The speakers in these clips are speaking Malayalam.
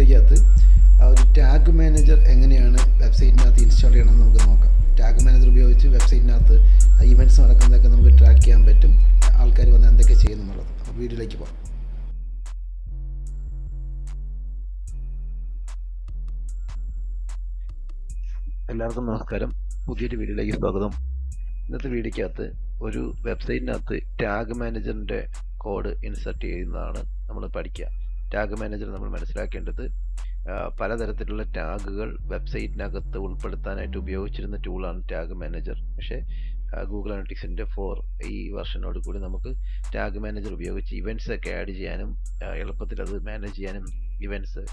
വീഡിയോയ്ക്കകത്ത് ഒരു ടാഗ് മാനേജർ എങ്ങനെയാണ് വെബ്സൈറ്റിനകത്ത് ഇൻസ്റ്റാൾ ചെയ്യണമെന്ന് നമുക്ക് നോക്കാം. ടാഗ് മാനേജർ ഉപയോഗിച്ച് വെബ്സൈറ്റിനകത്ത് ഇവൻറ്റ്സ് നടക്കുന്നതൊക്കെ നമുക്ക് ട്രാക്ക് ചെയ്യാൻ പറ്റും, ആൾക്കാർ വന്ന് എന്തൊക്കെ ചെയ്യുന്നുള്ളത്. അപ്പോൾ വീഡിയോയിലേക്ക് പോകാം. എല്ലാവർക്കും നമസ്കാരം. പുതിയൊരു വീഡിയോയിലേക്ക് സ്വാഗതം. ഇന്നത്തെ വീഡിയോയ്ക്കകത്ത് ഒരു വെബ്സൈറ്റിനകത്ത് ടാഗ് മാനേജറിൻ്റെ കോഡ് ഇൻസർട്ട് ചെയ്യുന്നതാണ് നമ്മൾ പഠിക്കുക. ടാഗ് മാനേജർ നമ്മൾ മനസ്സിലാക്കേണ്ടത് പലതരത്തിലുള്ള ടാഗുകൾ വെബ്സൈറ്റിനകത്ത് ഉൾപ്പെടുത്താനായിട്ട് ഉപയോഗിച്ചിരുന്ന ടൂളാണ് ടാഗ് മാനേജർ. പക്ഷേ ഗൂഗിൾ അനലിറ്റിക്സിൻ്റെ 4 ഈ വെർഷനോട് കൂടി നമുക്ക് ടാഗ് മാനേജർ ഉപയോഗിച്ച് ഇവൻറ്റ്സ് ഒക്കെ ആഡ് ചെയ്യാനും എളുപ്പത്തിൽ അത് മാനേജ് ചെയ്യാനും ഇവൻറ്റ്സ്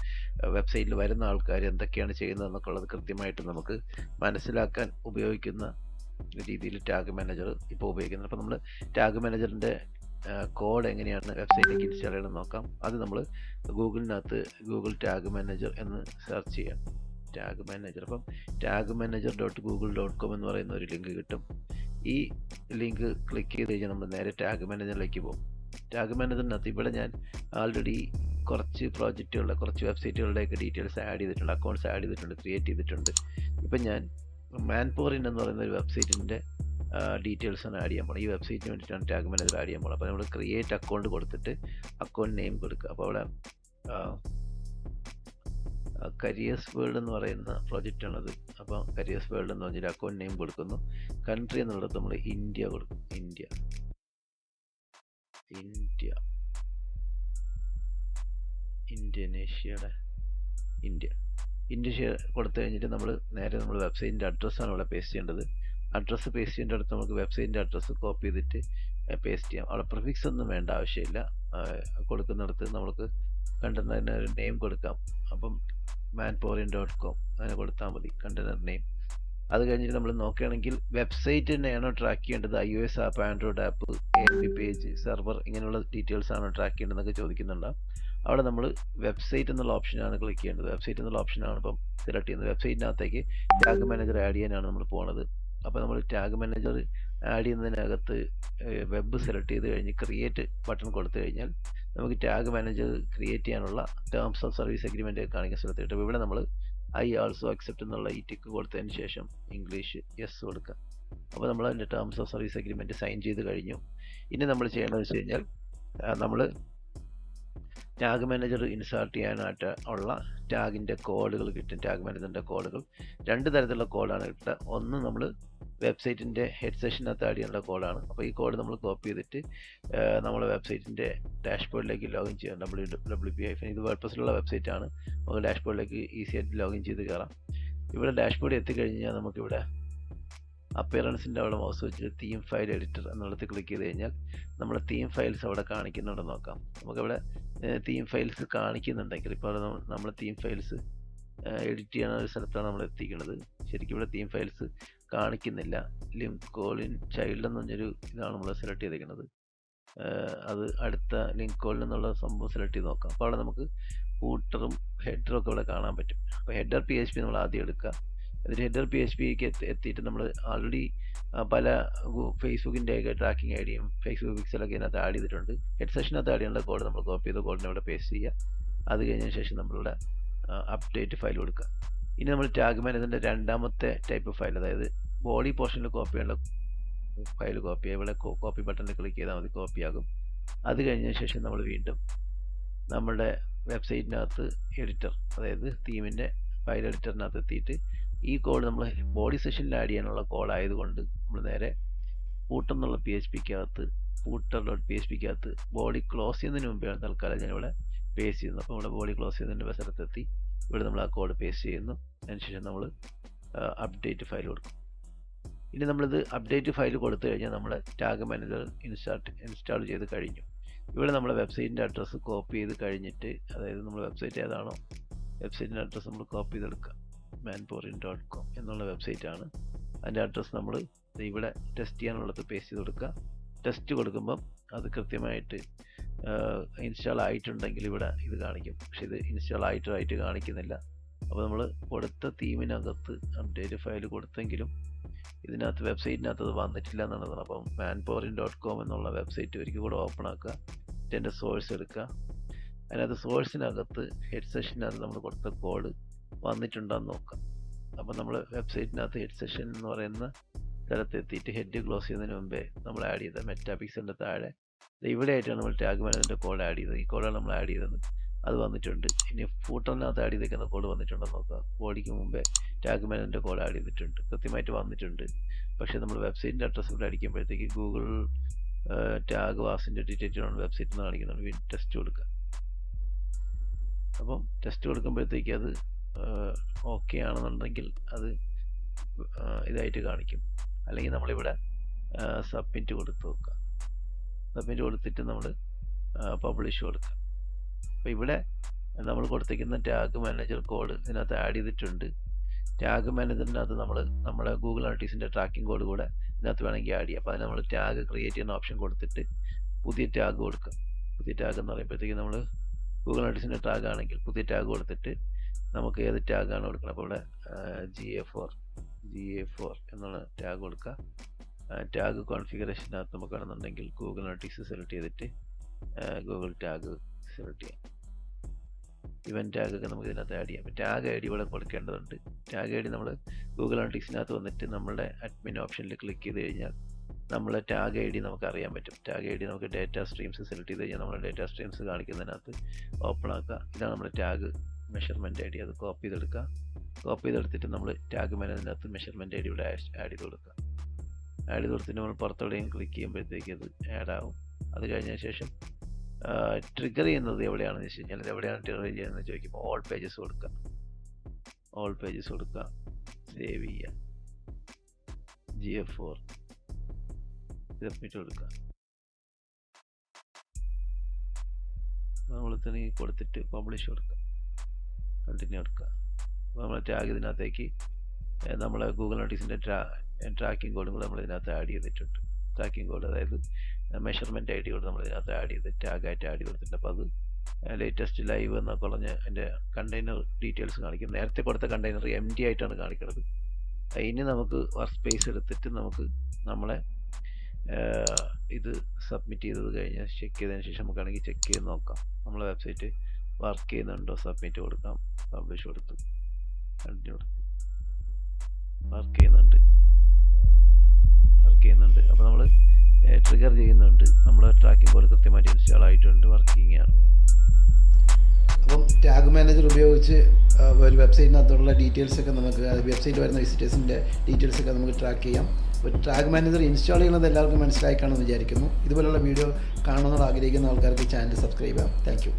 വെബ്സൈറ്റിൽ വരുന്ന ആൾക്കാർ എന്തൊക്കെയാണ് ചെയ്യുന്നതെന്നൊക്കെ ഉള്ളത് കൃത്യമായിട്ട് നമുക്ക് മനസ്സിലാക്കാൻ ഉപയോഗിക്കുന്ന രീതിയിൽ ടാഗ് മാനേജർ ഇപ്പോൾ ഉപയോഗിക്കുന്നത്. അപ്പോൾ നമ്മൾ ടാഗ് മാനേജറിൻ്റെ കോഡ് എങ്ങനെയാണ് വെബ്സൈറ്റിലേക്ക് ഇൻസ്റ്റാൾ ചെയ്യണമെന്ന് നോക്കാം. അത് നമ്മൾ ഗൂഗിളിനകത്ത് ഗൂഗിൾ ടാഗ് മാനേജർ എന്ന് സെർച്ച് ചെയ്യാം. ടാഗ് മാനേജർ, അപ്പം tagmanager.google.com എന്ന് പറയുന്ന ഒരു ലിങ്ക് കിട്ടും. ഈ ലിങ്ക് ക്ലിക്ക് ചെയ്ത് കഴിഞ്ഞാൽ നമ്മൾ നേരെ ടാഗ് മാനേജറിലേക്ക് പോകും. ടാഗ് മാനേജറിനകത്ത് ഇവിടെ ഞാൻ ആൾറെഡി കുറച്ച് പ്രോജക്റ്റുകളുടെ കുറച്ച് വെബ്സൈറ്റുകളുടെയൊക്കെ ഡീറ്റെയിൽസ് ആഡ് ചെയ്തിട്ടുണ്ട്, അക്കൗണ്ട്സ് ആഡ് ചെയ്തിട്ടുണ്ട്, ക്രിയേറ്റ് ചെയ്തിട്ടുണ്ട്. ഇപ്പം ഞാൻ മാൻപവറിൻ എന്ന് പറയുന്ന ഒരു വെബ്സൈറ്റിൻ്റെ ഡീറ്റെയിൽസാണ് ആഡ് ചെയ്യാൻ പോകുന്നത്. ഈ വെബ്സൈറ്റിന് വേണ്ടിയിട്ടാണ് ടാഗ് മാനേജർ ആഡ് ചെയ്യാൻ പോകുന്നത്. അപ്പോൾ നമ്മൾ ക്രിയേറ്റ് അക്കൗണ്ട് കൊടുത്തിട്ട് അക്കൗണ്ട് നെയിം കൊടുക്കുക. അപ്പോൾ അവിടെ കരിയേഴ്സ് വേൾഡ് എന്ന് പറയുന്ന പ്രോജക്റ്റാണത്. അപ്പോൾ കരിയേഴ്സ് വേൾഡ് എന്ന് പറഞ്ഞാൽ അക്കൗണ്ട് നെയിം കൊടുക്കുന്നു. കൺട്രി എന്നുള്ളത് നമ്മൾ ഇന്ത്യ കൊടുക്കും. ഇന്തോനേഷ്യയുടെ ഇന്ത്യ കൊടുത്തു കഴിഞ്ഞിട്ട് നമ്മൾ വെബ്സൈറ്റിൻ്റെ അഡ്രസ്സാണ് ഇവിടെ പേസ്റ്റ് ചെയ്യേണ്ടത്. അഡ്രസ്സ് പേസ്റ്റ് ചെയ്യേണ്ട അടുത്ത് നമുക്ക് വെബ്സൈറ്റിൻ്റെ അഡ്രസ്സ് കോപ്പി ചെയ്തിട്ട് പേസ്റ്റ് ചെയ്യാം. അവിടെ പ്രിഫിക്സ് ഒന്നും വേണ്ട ആവശ്യമില്ല. കൊടുക്കുന്നിടത്ത് നമുക്ക് കണ്ടെയ്നറിന് ഒരു നെയിം കൊടുക്കാം. അപ്പം manpowerin.com അങ്ങനെ കൊടുത്താൽ മതി കണ്ടെയ്നർ നെയിം. അത് കഴിഞ്ഞിട്ട് നമ്മൾ നോക്കുകയാണെങ്കിൽ വെബ്സൈറ്റ് തന്നെയാണോ ട്രാക്ക് ചെയ്യേണ്ടത്, iOS app, Android app, APP page, server, ഇങ്ങനെയുള്ള ഡീറ്റെയിൽസ് ആണോ ട്രാക്ക് ചെയ്യേണ്ടതെന്നൊക്കെ ചോദിക്കുന്നുണ്ടാവും. അവിടെ നമ്മൾ വെബ്സൈറ്റ് എന്നുള്ള ഓപ്ഷനാണ് ക്ലിക്ക് ചെയ്യേണ്ടത്. വെബ്സൈറ്റ് എന്നുള്ള ഓപ്ഷനാണ് ഇപ്പം സെലക്ട് ചെയ്യുന്നത്. വെബ്സൈറ്റിനകത്തേക്ക് ടാഗ് മാനേജർ ആഡ് ചെയ്യാനാണ് നമ്മൾ പോകുന്നത്. അപ്പോൾ നമ്മൾ ടാഗ് മാനേജർ ആഡ് ചെയ്യുന്നതിനകത്ത് വെബ് സെലക്ട് ചെയ്ത് കഴിഞ്ഞ് ക്രിയേറ്റ് ബട്ടൺ കൊടുത്തു കഴിഞ്ഞാൽ നമുക്ക് ടാഗ് മാനേജർ ക്രിയേറ്റ് ചെയ്യാനുള്ള ടേംസ് ഓഫ് സർവീസ് അഗ്രിമെൻ്റ് കാണിക്കാൻ സ്ഥലത്ത് കിട്ടും. ഇവിടെ നമ്മൾ ഐ ആൾസോ അക്സെപ്റ്റ് എന്നുള്ള ഈ ടിക്ക് കൊടുത്തതിന് ശേഷം ഇംഗ്ലീഷ് യെസ് കൊടുക്കുക. അപ്പോൾ നമ്മൾ അതിൻ്റെ terms of service agreement sign ചെയ്ത് കഴിഞ്ഞു. ഇനി നമ്മൾ ചെയ്യേണ്ടതെന്ന് വെച്ച് കഴിഞ്ഞാൽ നമ്മൾ ടാഗ് മാനേജർ ഇൻസേർട്ട് ചെയ്യാനായിട്ട് ഉള്ള ടാഗിൻ്റെ കോഡുകൾ കിട്ടും. ടാഗ് മാനേജറിൻ്റെ കോഡുകൾ 2 തരത്തിലുള്ള കോഡാണ് കിട്ടുക. ഒന്ന് നമ്മൾ വെബ്സൈറ്റിൻ്റെ ഹെഡ് സെഷനകത്ത് ആഡ് ചെയ്യേണ്ട കോഡാണ്. അപ്പോൾ ഈ കോഡ് നമ്മൾ കോപ്പി ചെയ്തിട്ട് നമ്മൾ വെബ്സൈറ്റിൻ്റെ ഡാഷ്ബോർഡിലേക്ക് ലോഗിൻ ചെയ്യാം. wp- ഇത് വേർഡ്പ്രസ്സിലുള്ള വെബ്സൈറ്റ് ആണ്. നമുക്ക് ഡാഷ്ബോർഡിലേക്ക് ഈസി ആയിട്ട് ലോഗിൻ ചെയ്ത് കയറാം. ഇവിടെ ഡാഷ്ബോർഡിൽ എത്തിക്കഴിഞ്ഞാൽ നമുക്കിവിടെ അപ്പിയറൻസിൻ്റെ അവിടെ മൗസ് വെച്ചിട്ട് തീം ഫയൽ എഡിറ്റർ എന്നുള്ളത് ക്ലിക്ക് ചെയ്ത് കഴിഞ്ഞാൽ നമ്മുടെ തീം ഫയൽസ് അവിടെ കാണിക്കുന്നുണ്ടെന്ന് നോക്കാം. നമുക്കവിടെ തീം ഫയൽസ് കാണിക്കുന്നുണ്ടെങ്കിൽ ഇപ്പോൾ നമ്മൾ തീം ഫയൽസ് എഡിറ്റ് ചെയ്യുന്ന ഒരു സ്ഥലത്താണ് നമ്മൾ എത്തിക്കുന്നത്. ശരിക്കും ഇവിടെ തീം ഫയൽസ് കാണിക്കുന്നില്ല. ലിങ്കോളിൻ ചൈൽഡ് എന്ന് പറഞ്ഞൊരു ഇതാണ് നമ്മൾ സെലക്ട് ചെയ്തിരിക്കുന്നത്. അത് അടുത്ത ലിങ്കോളിൻ എന്നുള്ള സംഭവം സെലക്ട് ചെയ്ത് നോക്കാം. അപ്പോൾ അവിടെ നമുക്ക് ഫൂട്ടറും ഹെഡറും ഒക്കെ ഇവിടെ കാണാൻ പറ്റും. അപ്പോൾ ഹെഡർ PHP നമ്മൾ ആദ്യം എടുക്കുക. എന്നിട്ട് ഹെഡർ PHPക്ക് എത്തിയിട്ട് നമ്മൾ ആൾറെഡി പല ഫേസ്ബുക്കിൻ്റെയൊക്കെ ട്രാക്കിംഗ് ഐഡിയും ഫേസ്ബുക്ക് പിക്സലൊക്കെ ഇതിനകത്ത് ആഡ് ചെയ്തിട്ടുണ്ട്. ഹെഡ് സെഷനകത്ത് ആഡ് ചെയ്യേണ്ട കോഡ് നമ്മൾ കോപ്പി ചെയ്ത കോഡിനെ ഇവിടെ പേസ്റ്റ് ചെയ്യുക. അത് കഴിഞ്ഞതിന് ശേഷം നമ്മളിവിടെ അപ്ഡേറ്റ് ഫയൽ കൊടുക്കുക. ഇനി നമ്മൾ ടാഗ് മാനേജറിൻ്റെ രണ്ടാമത്തെ ടൈപ്പ് ഫയൽ, അതായത് ബോഡി പോർഷനിൽ കോപ്പി ചെയ്യേണ്ട ഫയൽ കോപ്പി ചെയ്യുക. ഇവിടെ കോപ്പി ബട്ടണിൽ ക്ലിക്ക് ചെയ്താൽ മതി, കോപ്പിയാകും. അത് കഴിഞ്ഞതിന് ശേഷം നമ്മൾ വീണ്ടും നമ്മുടെ വെബ്സൈറ്റിനകത്ത് എഡിറ്റർ, അതായത് തീമിൻ്റെ ഫയൽ എഡിറ്ററിനകത്ത് എത്തിയിട്ട് ഈ കോഡ് നമ്മൾ ബോഡി സെഷനിൽ ആഡ് ചെയ്യാനുള്ള കോഡ് ആയതുകൊണ്ട് നമ്മൾ നേരെ ഫൂട്ടർ .phpക്കകത്ത് ബോഡി ക്ലോസ് ചെയ്യുന്നതിന് മുമ്പാണ് തൽക്കാലം ഞാനിവിടെ പേസ്റ്റ് ചെയ്യുന്നത്. അപ്പോൾ ഇവിടെ ബോഡി ക്ലോസ് ചെയ്യുന്നതിൻ്റെ സ്ഥലത്തെത്തി ഇവിടെ നമ്മൾ ആ കോഡ് പേസ്റ്റ് ചെയ്യുന്നു. അതിനുശേഷം നമ്മൾ അപ്ഡേറ്റ് ഫയൽ കൊടുക്കും. ഇനി നമ്മളിത് അപ്ഡേറ്റ് ഫയൽ കൊടുത്തു കഴിഞ്ഞാൽ നമ്മുടെ ടാഗ് മാനേജർ ഇൻസ്റ്റാൾ ചെയ്ത് കഴിഞ്ഞു. ഇവിടെ നമ്മൾ വെബ്സൈറ്റിൻ്റെ അഡ്രസ്സ് കോപ്പി ചെയ്ത് കഴിഞ്ഞിട്ട്, അതായത് നമ്മൾ വെബ്സൈറ്റ് ഏതാണോ വെബ്സൈറ്റിൻ്റെ അഡ്രസ്സ് നമ്മൾ കോപ്പി ചെയ്തെടുക്കുക. manpowerin.com എന്നുള്ള വെബ്സൈറ്റാണ്. അതിൻ്റെ അഡ്രസ്സ് നമ്മൾ ഇവിടെ ടെസ്റ്റ് ചെയ്യാനുള്ളത് പേസ്റ്റ് ചെയ്ത് കൊടുക്കുക. ടെസ്റ്റ് കൊടുക്കുമ്പം അത് കൃത്യമായിട്ട് ഇൻസ്റ്റാൾ ആയിട്ടുണ്ടെങ്കിൽ ഇവിടെ ഇത് കാണിക്കും. പക്ഷേ ഇത് ഇൻസ്റ്റാൾ ആയിട്ട് കാണിക്കുന്നില്ല. അപ്പോൾ നമ്മൾ കൊടുത്ത തീമിനകത്ത് അപ്ഡേറ്റ് ഫയൽ കൊടുത്തെങ്കിലും ഇതിനകത്ത് വെബ്സൈറ്റിനകത്ത് അത് വന്നിട്ടില്ല എന്നുള്ളതാണ്. അപ്പം manpowerin.com എന്നുള്ള വെബ്സൈറ്റ് ഒരിക്കൽ കൂടെ ഓപ്പൺ ആക്കുക. ഇതിൻ്റെ സോഴ്സ് എടുക്കുക. അതിനകത്ത് സോഴ്സിനകത്ത് ഹെഡ് സെഷനകത്ത് നമ്മൾ കൊടുത്ത കോഡ് വന്നിട്ടുണ്ടോയെന്ന് നോക്കാം. അപ്പോൾ നമ്മൾ വെബ്സൈറ്റിനകത്ത് ഹെഡ് സെഷൻ എന്ന് പറയുന്ന സ്ഥലത്തെത്തിയിട്ട് ഹെഡ് ക്ലോസ് ചെയ്യുന്നതിന് മുമ്പേ നമ്മൾ ആഡ് ചെയ്ത മെറ്റാപിക്സലിൻ്റെ താഴെ ഇവിടെ ആയിട്ടാണ് നമ്മൾ ടാഗ് മാനേജറിൻ്റെ കോഡ് ആഡ് ചെയ്തത്. ഈ കോഡാണ് നമ്മൾ ആഡ് ചെയ്തത്, അത് വന്നിട്ടുണ്ട്. ഇനി ഫൂട്ടറിനകത്ത് ആഡ് ചെയ്തേക്കുന്ന കോഡ് വന്നിട്ടുണ്ടെന്ന് നോക്കാം. ബോഡിക്ക് മുമ്പേ ടാഗ് മാനേജറിൻ്റെ കോഡ് ആഡ് ചെയ്തിട്ടുണ്ട്, കൃത്യമായിട്ട് വന്നിട്ടുണ്ട്. പക്ഷേ നമ്മൾ വെബ്സൈറ്റിൻ്റെ അഡ്രസ്സ് ഇവിടെ അടിക്കുമ്പോഴത്തേക്ക് ഗൂഗിൾ ടാഗ് വാസിൻ്റെ ഡിറ്റക്റ്ററാണ് വെബ്സൈറ്റിൽ നിന്ന് കാണിക്കുന്നത്. ടെസ്റ്റ് കൊടുക്കുക. അപ്പം ടെസ്റ്റ് കൊടുക്കുമ്പോഴത്തേക്ക് അത് ഓക്കെ ആണെന്നുണ്ടെങ്കിൽ അത് ഇതായിട്ട് കാണിക്കും. അല്ലെങ്കിൽ നമ്മളിവിടെ സബ്മിറ്റ് കൊടുത്ത് നോക്കുക. സബ്മിറ്റ് കൊടുത്തിട്ട് നമ്മൾ പബ്ലിഷ് കൊടുക്കുക. അപ്പോൾ ഇവിടെ നമ്മൾ കൊടുത്തിരിക്കുന്ന ടാഗ് മാനേജർ കോഡ് ഇതിനകത്ത് ആഡ് ചെയ്തിട്ടുണ്ട്. ടാഗ് മാനേജറിനകത്ത് നമ്മുടെ ഗൂഗിൾ അനലിറ്റിക്സിൻ്റെ ട്രാക്കിംഗ് കോഡ് കൂടെ ഇതിനകത്ത് വേണമെങ്കിൽ ആഡ് ചെയ്യാം. അപ്പോൾ അതിന് നമ്മൾ ടാഗ് ക്രിയേറ്റ് ചെയ്യുന്ന ഓപ്ഷൻ കൊടുത്തിട്ട് പുതിയ ടാഗ് കൊടുക്കുക. പുതിയ ടാഗ് എന്ന് പറയുമ്പോഴത്തേക്ക് നമ്മൾ ഗൂഗിൾ അനലിറ്റിക്സിൻ്റെ ടാഗ് ആണെങ്കിൽ പുതിയ ടാഗ് കൊടുത്തിട്ട് നമുക്ക് ഏത് ടാഗാണ് കൊടുക്കുന്നത്. അപ്പോൾ ഇവിടെ GA4 എന്നുള്ള ടാഗ് കൊടുക്കുക. ടാഗ് കോൺഫിഗറേഷനകത്ത് നമുക്ക് വേണമെന്നുണ്ടെങ്കിൽ ഗൂഗിൾ അനലിറ്റിക്സ് സെലക്ട് ചെയ്തിട്ട് ഗൂഗിൾ ടാഗ് സെലക്ട് ചെയ്യാം. ഇവൻറ്റ് ടാഗൊക്കെ നമുക്ക് ഇതിനകത്ത് ആഡ് ചെയ്യാം. ടാഗ് ID ഇവിടെ കൊടുക്കേണ്ടതുണ്ട്. ടാഗ് ID നമ്മൾ ഗൂഗിൾ അനലിറ്റിക്സിനകത്ത് വന്നിട്ട് നമ്മളുടെ അഡ്മിൻ ഓപ്ഷനിൽ ക്ലിക്ക് ചെയ്ത് കഴിഞ്ഞാൽ നമ്മളെ ടാഗ് ID നമുക്ക് അറിയാൻ പറ്റും. ടാഗ് ID നമുക്ക് ഡേറ്റ സ്ട്രീംസ് സെലക്ട് ചെയ്ത് കഴിഞ്ഞാൽ നമ്മുടെ ഡേറ്റ സ്ട്രീംസ് കാണിക്കുന്നതിനകത്ത് ഓപ്പൺ ആക്കുക. ഇതാണ് നമ്മുടെ ടാഗ് മെഷർമെൻറ്റ് ID. അത് കോപ്പി ചെയ്തെടുക്കുക. കോപ്പി ചെയ്തെടുത്തിട്ട് നമ്മൾ ടാഗ് മാനേജറിനകത്ത് മെഷർമെൻറ്റ് ID ഇവിടെ ആഡ് ചെയ്ത് കൊടുക്കുക. ആഡ് ചെയ്ത് കൊടുത്തിട്ട് നമ്മൾ പുറത്തെവിടെയും ക്ലിക്ക് ചെയ്യുമ്പോഴത്തേക്ക് അത് ആഡ് ആവും. അത് കഴിഞ്ഞതിന് ശേഷം ട്രിഗർ ചെയ്യുന്നത് എവിടെയാണെന്ന് വെച്ച് കഴിഞ്ഞാൽ ഇത് എവിടെയാണ് ട്രിഗർ ചെയ്യുന്നത് ചോദിക്കുമ്പോൾ ഓൾ പേജസ് കൊടുക്കുക. ഓൾ പേജസ് കൊടുക്കുക. സേവ് ചെയ്യുക. GA4 സബ്മിറ്റ് കൊടുക്കുക. നമ്മൾ തന്നെ കൊടുത്തിട്ട് പബ്ലിഷ് കൊടുക്കുക. കണ്ടിന്യൂ കൊടുക്കുക. അപ്പോൾ നമ്മൾ ടാഗ് ഇതിനകത്തേക്ക് നമ്മളെ ഗൂഗിൾ അനലിറ്റിക്സിൻ്റെ ട്രാക്കിംഗ് കോഡും കൂടെ നമ്മൾ ഇതിനകത്ത് ആഡ് ചെയ്തിട്ടുണ്ട്. ട്രാക്കിംഗ് കോഡ് അതായത് മെഷർമെൻറ്റ് ID കൂടെ നമ്മൾ ഇതിനകത്ത് ആഡ് ചെയ്ത് ടാഗായിട്ട് ആഡ് ചെയ്ത് കൊടുത്തിട്ടുണ്ട്. അപ്പോൾ അത് ലേറ്റസ്റ്റ് ലൈവ് എന്നൊക്കെ പറഞ്ഞ് അതിൻ്റെ കണ്ടെയ്നർ ഡീറ്റെയിൽസ് കാണിക്കും. നേരത്തെ കൊടുത്ത കണ്ടെയ്നർ empty ആയിട്ടാണ് കാണിക്കുന്നത്. ഇനി നമുക്ക് വർക്ക് സ്പേസ് എടുത്തിട്ട് നമുക്ക് നമ്മളെ ഇത് സബ്മിറ്റ് ചെയ്തത് കഴിഞ്ഞ് ചെക്ക് ചെയ്തതിന് ശേഷം നമുക്കാണെങ്കിൽ ചെക്ക് ചെയ്ത് നോക്കാം നമ്മളെ വെബ്സൈറ്റ് വർക്ക് ചെയ്യുന്നുണ്ടോ. സബ്മിറ്റ് കൊടുക്കാം. പബ്ലിഷ് കൊടുത്തു. കണ്ടിന്യൂ കൊടുത്തു. വർക്ക് ചെയ്യുന്നുണ്ട്. അപ്പോൾ നമ്മൾ ട്രിഗർ ചെയ്യുന്നുണ്ട്. നമ്മുടെ ട്രാക്കിംഗ് കോഡ് കൃത്യമായിട്ട് ഇൻസ്റ്റാൾ ആയിട്ടുണ്ട്. വർക്കിംഗ് ആണ്. അപ്പം ടാഗ് മാനേജർ ഉപയോഗിച്ച് ഒരു വെബ്സൈറ്റിനകത്തുള്ള ഡീറ്റെയിൽസൊക്കെ നമുക്ക് വെബ്സൈറ്റിൽ വരുന്ന വിസിറ്റേഴ്സിൻ്റെ ഡീറ്റെയിൽസൊക്കെ നമുക്ക് ട്രാക്ക് ചെയ്യാം. അപ്പോൾ ടാഗ് മാനേജർ ഇൻസ്റ്റാൾ ചെയ്യുന്നത് എല്ലാവർക്കും മനസ്സിലായി കാണുമെന്ന് വിചാരിക്കുന്നു. ഇതുപോലുള്ള വീഡിയോ കാണണമെന്ന് ആഗ്രഹിക്കുന്ന ആൾക്കാർക്ക് ചാനൽ സബ്സ്ക്രൈബ് ചെയ്യാം. Thank you.